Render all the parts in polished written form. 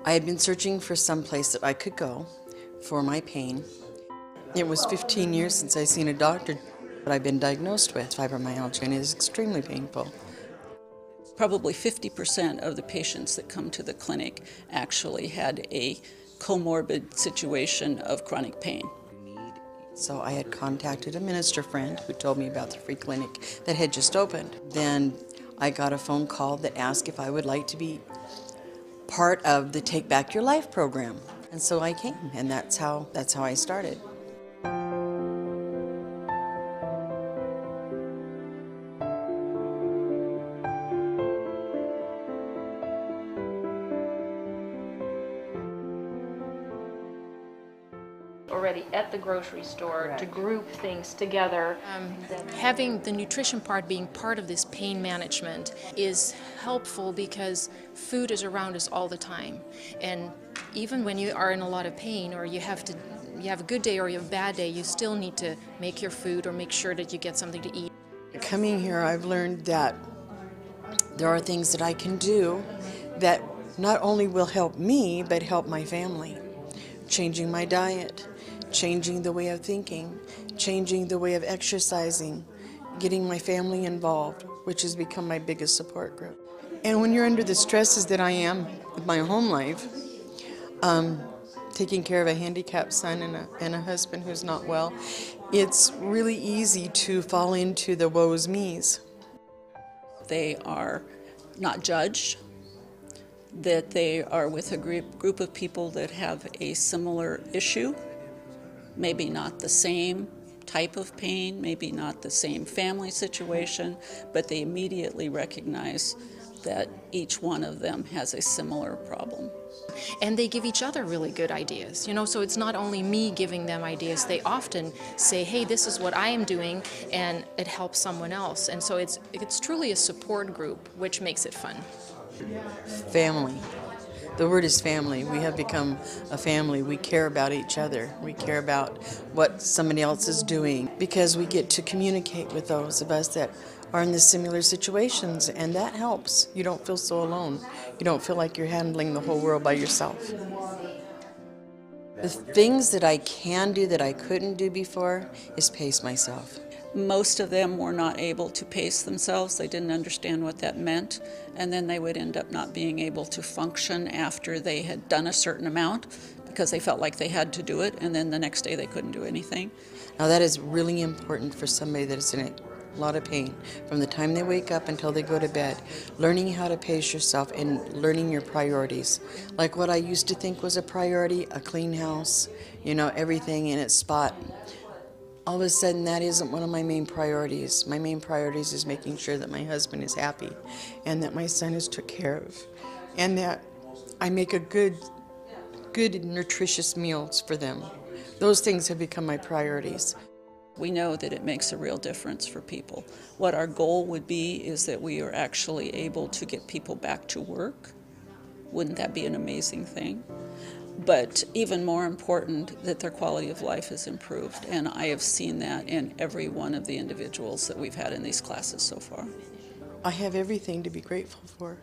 I had been searching for some place that I could go for my pain. It was 15 years since I seen a doctor, but I've been diagnosed with fibromyalgia, and it is extremely painful. Probably 50% of the patients that come to the clinic actually had a comorbid situation of chronic pain. So I had contacted a minister friend who told me about the free clinic that had just opened. Then I got a phone call that asked if I would like to be part of the Take Back Your Life program. And so I came, and that's how I started. Already at the grocery store to group things together. Having the nutrition part being part of this pain management is helpful because food is around us all the time. And even when you are in a lot of pain or you have a good day or you have a bad day, you still need to make your food or make sure that you get something to eat. Coming here, I've learned that there are things that I can do that not only will help me, but help my family. Changing my diet, changing the way of thinking, changing the way of exercising, getting my family involved, which has become my biggest support group. And when you're under the stresses that I am with my home life, taking care of a handicapped son and a husband who's not well, it's really easy to fall into the woes me's. They are not judged, that they are with a group of people that have a similar issue, maybe not the same type of pain, maybe not the same family situation, but they immediately recognize that each one of them has a similar problem. And they give each other really good ideas, so it's not only me giving them ideas, they often say, hey, this is what I am doing, and it helps someone else. And so it's truly a support group, which makes it fun. Family. The word is family. We have become a family. We care about each other. We care about what somebody else is doing because we get to communicate with those of us that are in the similar situations, and that helps. You don't feel so alone. You don't feel like you're handling the whole world by yourself. The things that I can do that I couldn't do before is pace myself. Most of them were not able to pace themselves. They didn't understand what that meant, and then they would end up not being able to function after they had done a certain amount because they felt like they had to do it, and then the next day they couldn't do anything. Now that is really important for somebody that is in a lot of pain. From the time they wake up until they go to bed, learning how to pace yourself and learning your priorities. Like what I used to think was a priority, a clean house, everything in its spot. All of a sudden, that isn't one of my main priorities. My main priorities is making sure that my husband is happy and that my son is took care of and that I make a good nutritious meals for them. Those things have become my priorities. We know that it makes a real difference for people. What our goal would be is that we are actually able to get people back to work. Wouldn't that be an amazing thing? But even more important, that their quality of life is improved. And I have seen that in every one of the individuals that we've had in these classes so far. I have everything to be grateful for.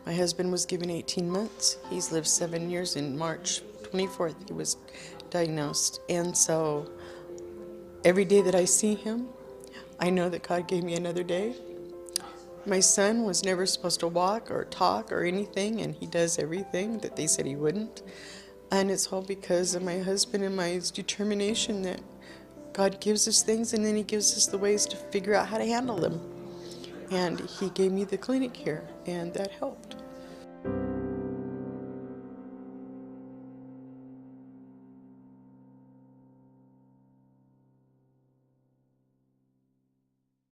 My husband was given 18 months. He's lived 7 years. In March 24th, he was diagnosed. And so every day that I see him, I know that God gave me another day. My son was never supposed to walk or talk or anything, and he does everything that they said he wouldn't. And it's all because of my husband and my determination that God gives us things and then he gives us the ways to figure out how to handle them. And he gave me the clinic here, and that helped.